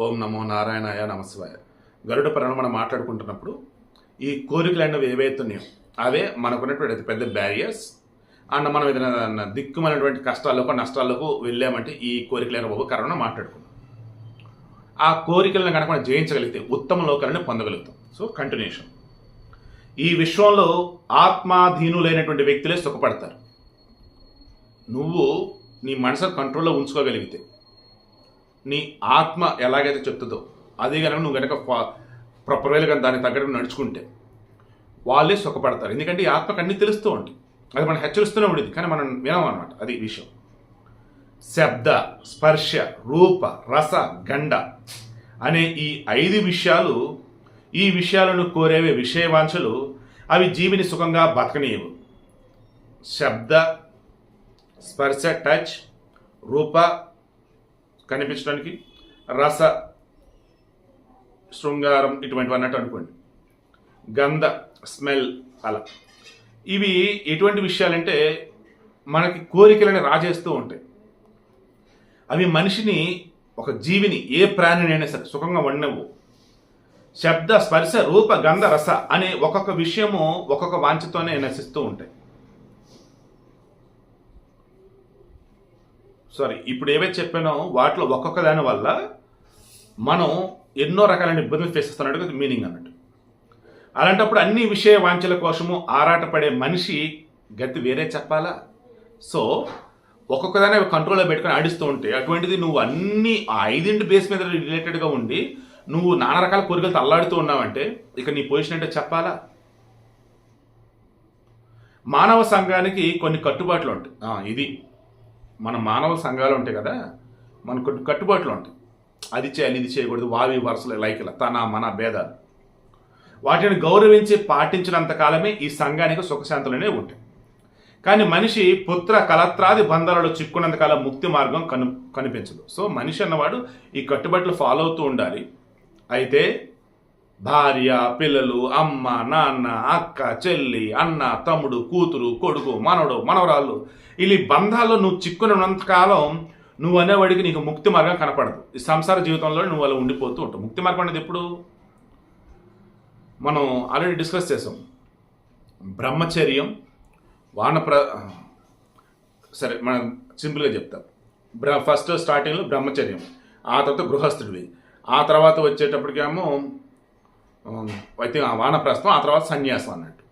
ఓం నమో నారాయణాయ నమశివాయ. గరుడ పురాణం మనం మాట్లాడుకుంటున్నప్పుడు ఈ కోరికలు అనేవి ఏవైతున్నాయో అవే మనకున్నటువంటి అతి పెద్ద బ్యారియర్స్. అండ్ మనం ఏదైనా దిక్కుమైనటువంటి కష్టాలకు నష్టాలకు వెళ్ళామంటే ఈ కోరికలైన ఒక కారణం మాట్లాడుకున్నాం. ఆ కోరికలను కనుక మనం జయించగలిగితే ఉత్తమ లోకాలను పొందగలుగుతాం. So continuation. ఈ విశ్వంలో ఆత్మాధీనులైనటువంటి వ్యక్తులే సుఖపడతారు. నువ్వు నీ మనసు కంట్రోల్లో ఉంచుకోగలిగితే, నీ ఆత్మ ఎలాగైతే చెప్తుందో అదే కనుక నువ్వు కనుక ప్రొపర్వేలు కానీ దానికి తగ్గట్టు నడుచుకుంటే వాళ్ళే సుఖపడతారు. ఎందుకంటే ఈ ఆత్మకు అన్నీ తెలుస్తూ ఉంటాయి. అది మనం హెచ్చరిస్తూనే ఉండేది, కానీ మనం వినాం అనమాట. అది విషయం. శబ్ద, స్పర్శ, రూప, రస, గండ అనే ఈ 5 విషయాలు, ఈ విషయాలను కోరేవే విషయవాంఛలు అవి జీవిని సుఖంగా బతకనీయవు. శబ్ద, స్పర్శ, టచ్, రూప కనిపించడానికి, రస, శృంగారం ఇటువంటివి అన్నట్టు అనుకోండి, గంధ, స్మెల్, అలా ఇవి ఎటువంటి విషయాలంటే మనకి కోరికలని రాజేస్తూ ఉంటాయి. అవి మనిషిని, ఒక జీవిని, ఏ ప్రాణినైనా సరే సుఖంగా ఉండవు. శబ్ద, స్పర్శ, రూప, గంధ, రస అనే ఒక్కొక్క విషయము ఒక్కొక్క వాంఛతోనే నశిస్తూ ఉంటాయి. ఇప్పుడు ఏవైతే చెప్పానో వాటిలో ఒక్కొక్క దాని వల్ల మనం ఎన్నో రకాలైన ఇబ్బందులు ఫేస్ చేస్తున్నట్టుగా మీనింగ్ అన్నట్టు. అలాంటప్పుడు అన్ని విషయ వాంఛల కోసము ఆరాటపడే మనిషి గతి వేరే చెప్పాలా? సో ఒక్కొక్క దాన్ని కంట్రోల్లో పెట్టుకొని ఆడిస్తూ ఉంటే, అటువంటిది నువ్వు అన్ని ఆ 5 బేస్ మీద రిలేటెడ్గా ఉండి నువ్వు నానా రకాల కోరికలతో అల్లాడుతూ ఉన్నావంటే ఇక నీ పొజిషన్ అంటే చెప్పాలా? మానవ సంఘానికి కొన్ని కట్టుబాట్లు ఉంటాయి. ఇది మన మానవ సంఘాలు ఉంటాయి కదా, మన కొన్ని కట్టుబాట్లు ఉంటాయి. అది చేయాలి, ఇది చేయకూడదు, వావి వరుసలు, లైక్ల, తన మన భేదాలు. వాటిని గౌరవించి పాటించినంత కాలమే ఈ సంఘానికి సుఖశాంతులనే ఉంటాయి. కానీ మనిషి పుత్ర కలత్రాది బంధాలలో చిక్కున్నంత కాలం ముక్తి మార్గం కనిపించదు. సో మనిషి అన్నవాడు ఈ కట్టుబాట్లు ఫాలో అవుతూ ఉండాలి. అయితే భార్య, పిల్లలు, అమ్మ, నాన్న, అక్క, చెల్లి, అన్న, తమ్ముడు, కూతురు, కొడుకు, మనవడు, మనవరాళ్ళు, ఈ బంధాల్లో నువ్వు చిక్కున్నంతకాలం నువ్వు అనేవాడికి నీకు ముక్తి మార్గం కనపడదు. ఈ సంసార జీవితంలో నువ్వు అలా ఉండిపోతూ ఉంటావు. ముక్తి మార్గం అనేది ఎప్పుడు? మనం ఆల్రెడీ డిస్కస్ చేసాం. బ్రహ్మచర్యం, సరే మనం సింపుల్గా చెప్తాం. ఫస్ట్ స్టార్టింగ్లో బ్రహ్మచర్యం, ఆ తర్వాత గృహస్థుడివి, ఆ తర్వాత వచ్చేటప్పటికేమో అయితే వానప్రస్థం, ఆ తర్వాత సన్యాసం అన్నట్టు.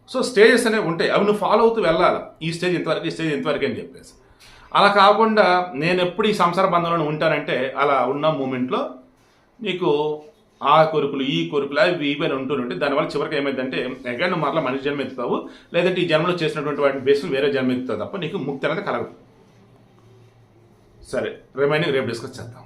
సో స్టేజెస్ అనేవి ఉంటాయి, అవి నువ్వు ఫాలో అవుతూ వెళ్ళాలి. ఈ స్టేజ్ ఇంతవరకు, ఈ స్టేజ్ ఇంతవరకు అని చెప్పేసి. అలా కాకుండా నేను ఎప్పుడు ఈ సంసార బంధంలో ఉంటానంటే అలా ఉన్న మూమెంట్లో నీకు ఆ కోరికలు, ఈ కోరికలు, అవి ఇవన్నీ ఉంటూనే దానివల్ల చివరికి ఏమైందంటే ఎగైన్ నువ్వు మరలా మనిషి జన్మ ఎత్తుతావు, లేదంటే ఈ జన్మలో చేసినటువంటి వాటి బేస్లు వేరే జన్మ ఎత్తుతావు తప్ప నీకు ముక్తి అనేది కలగదు. సరే, రిమైనింగ్ రేపు డిస్కస్ చేద్దాం.